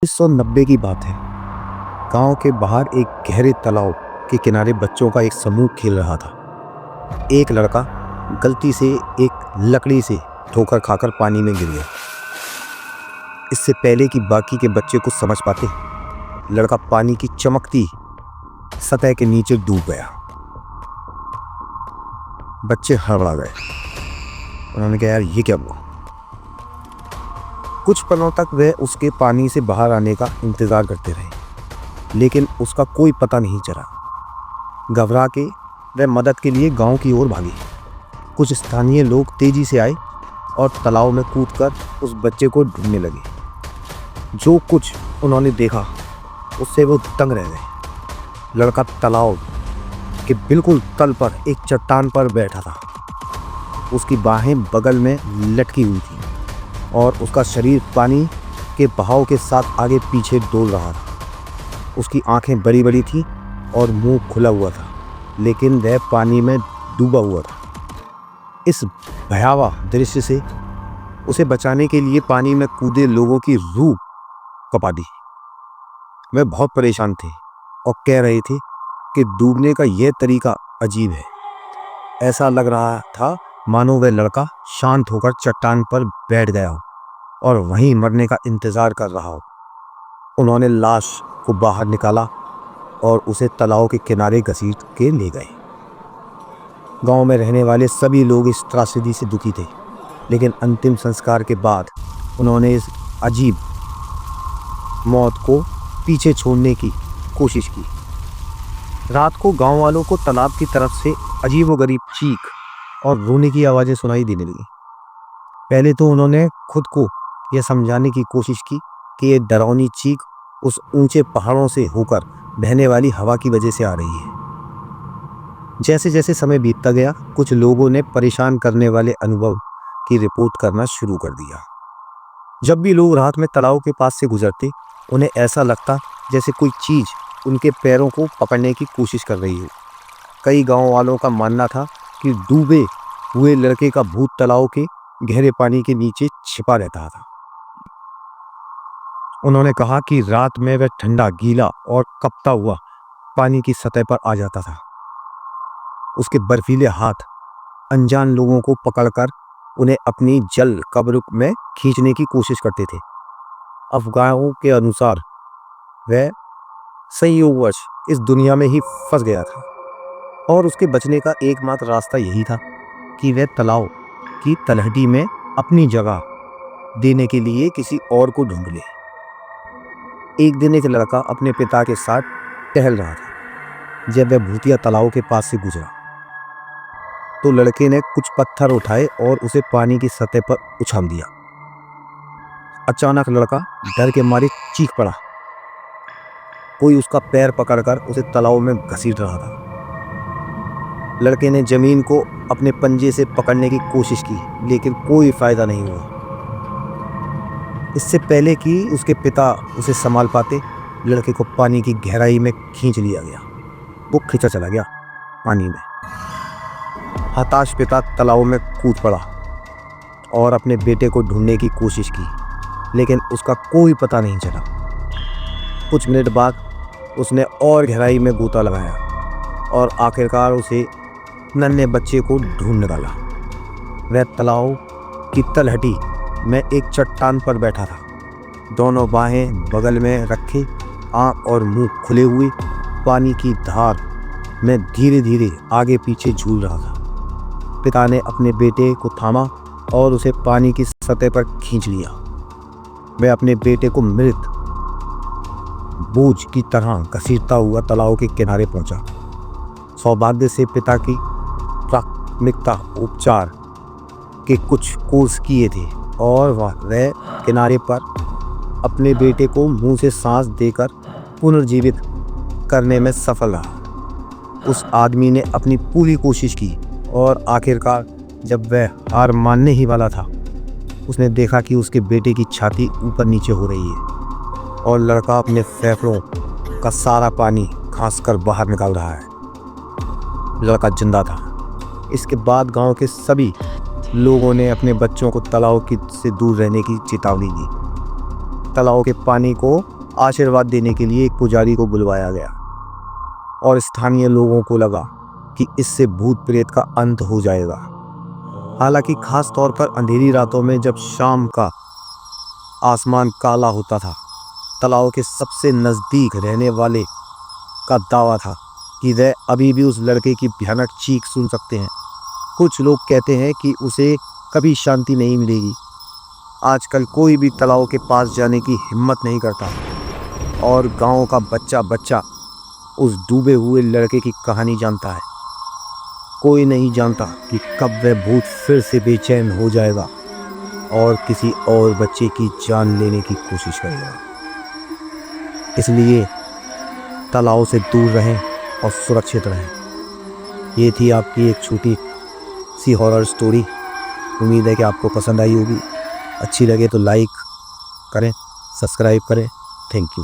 1990 की बात है। गांव के बाहर एक गहरे तालाब के किनारे बच्चों का एक समूह खेल रहा था। एक लड़का गलती से एक लकड़ी से ठोकर खाकर पानी में गिर गया। इससे पहले कि बाकी के बच्चे कुछ समझ पाते, लड़का पानी की चमकती सतह के नीचे डूब गया। बच्चे हड़बड़ा गए। उन्होंने कहा, यार ये क्या हुआ? कुछ पलों तक वे उसके पानी से बाहर आने का इंतजार करते रहे, लेकिन उसका कोई पता नहीं चला। घबरा के वे मदद के लिए गांव की ओर भागे। कुछ स्थानीय लोग तेजी से आए और तालाब में कूदकर उस बच्चे को ढूंढने लगे। जो कुछ उन्होंने देखा उससे वो दंग रह गए। लड़का तालाब के बिल्कुल तल पर एक चट्टान पर बैठा था। उसकी बाहें बगल में लटकी हुई थी और उसका शरीर पानी के बहाव के साथ आगे पीछे डोल रहा था। उसकी आंखें बड़ी बड़ी थी और मुंह खुला हुआ था, लेकिन वह पानी में डूबा हुआ था। इस भयावह दृश्य से उसे बचाने के लिए पानी में कूदे लोगों की रूह कपा दी। वे बहुत परेशान थे और कह रहे थे कि डूबने का यह तरीका अजीब है। ऐसा लग रहा था मानो वह लड़का शांत होकर चट्टान पर बैठ गया हो और वहीं मरने का इंतजार कर रहा हो। उन्होंने लाश को बाहर निकाला और उसे तालाब के किनारे घसीट के ले गए। गांव में रहने वाले सभी लोग इस त्रासदी से दुखी थे, लेकिन अंतिम संस्कार के बाद उन्होंने इस अजीब मौत को पीछे छोड़ने की कोशिश की। रात को गांव वालों को तालाब की तरफ से अजीबोगरीब चीख और रोने की आवाज़ें सुनाई देने लगी। पहले तो उन्होंने खुद को यह समझाने की कोशिश की कि ये डरावनी चीख उस ऊंचे पहाड़ों से होकर बहने वाली हवा की वजह से आ रही है। जैसे जैसे समय बीतता गया, कुछ लोगों ने परेशान करने वाले अनुभव की रिपोर्ट करना शुरू कर दिया। जब भी लोग रात में तालाब के पास से गुजरते, उन्हें ऐसा लगता जैसे कोई चीज़ उनके पैरों को पकड़ने की कोशिश कर रही हो। कई गाँव वालों का मानना था कि डूबे हुए लड़के का भूत तालाब के गहरे पानी के नीचे छिपा रहता था। उन्होंने कहा कि रात में वह ठंडा, गीला और कपता हुआ पानी की सतह पर आ जाता था। उसके बर्फीले हाथ अनजान लोगों को पकड़कर उन्हें अपनी जल कब्र में खींचने की कोशिश करते थे। अफवाहों के अनुसार वह संयोगवश इस दुनिया में ही फंस गया था और उसके बचने का एकमात्र रास्ता यही था कि वह तालाब की तलहटी में अपनी जगह देने के लिए किसी और को ढूंढ ले। एक दिन एक लड़का अपने पिता के साथ टहल रहा था। जब वह भूतिया तालाब के पास से गुजरा तो लड़के ने कुछ पत्थर उठाए और उसे पानी की सतह पर उछाल दिया। अचानक लड़का डर के मारे चीख पड़ा। कोई उसका पैर पकड़कर उसे तालाब में घसीट रहा था। लड़के ने जमीन को अपने पंजे से पकड़ने की कोशिश की, लेकिन कोई फायदा नहीं हुआ। इससे पहले कि उसके पिता उसे संभाल पाते, लड़के को पानी की गहराई में खींच लिया गया। वो खींचा चला गया पानी में। हताश पिता तालाब में कूद पड़ा और अपने बेटे को ढूंढने की कोशिश की, लेकिन उसका कोई पता नहीं चला। कुछ मिनट बाद उसने और गहराई में गोता लगाया और आखिरकार उसे नन्हे बच्चे को ढूंढ निकाला। वह तालाब की तलहटी में एक चट्टान पर बैठा था, दोनों बाहें बगल में रखे, आंख और मुंह खुले हुए, पानी की धार में धीरे धीरे आगे पीछे झूल रहा था। पिता ने अपने बेटे को थामा और उसे पानी की सतह पर खींच लिया। वह अपने बेटे को मृत बोझ की तरह घसीटता हुआ तालाब के किनारे पहुंचा। सौभाग्य से पिता की प्राथमिकता उपचार के कुछ कोर्स किए थे और वह किनारे पर अपने बेटे को मुंह से सांस देकर पुनर्जीवित करने में सफल रहा। उस आदमी ने अपनी पूरी कोशिश की और आखिरकार जब वह हार मानने ही वाला था, उसने देखा कि उसके बेटे की छाती ऊपर नीचे हो रही है और लड़का अपने फेफड़ों का सारा पानी खांसकर बाहर निकाल रहा है। लड़का जिंदा था। इसके बाद गांव के सभी लोगों ने अपने बच्चों को तालाब से दूर रहने की चेतावनी दी। तालाब के पानी को आशीर्वाद देने के लिए एक पुजारी को बुलवाया गया और स्थानीय लोगों को लगा कि इससे भूत प्रेत का अंत हो जाएगा। हालांकि खास तौर पर अंधेरी रातों में जब शाम का आसमान काला होता था, तालाब के सबसे नज़दीक रहने वाले का दावा था कि वह अभी भी उस लड़के की भयानक चीख सुन सकते हैं। कुछ लोग कहते हैं कि उसे कभी शांति नहीं मिलेगी। आजकल कोई भी तालाब के पास जाने की हिम्मत नहीं करता और गांव का बच्चा बच्चा उस डूबे हुए लड़के की कहानी जानता है। कोई नहीं जानता कि कब वह भूत फिर से बेचैन हो जाएगा और किसी और बच्चे की जान लेने की कोशिश करेगा। इसलिए तालाब से दूर रहें और सुरक्षित रहें। ये थी आपकी एक छोटी सी हॉरर स्टोरी। उम्मीद है कि आपको पसंद आई होगी। अच्छी लगे तो लाइक करें, सब्सक्राइब करें। Thank you.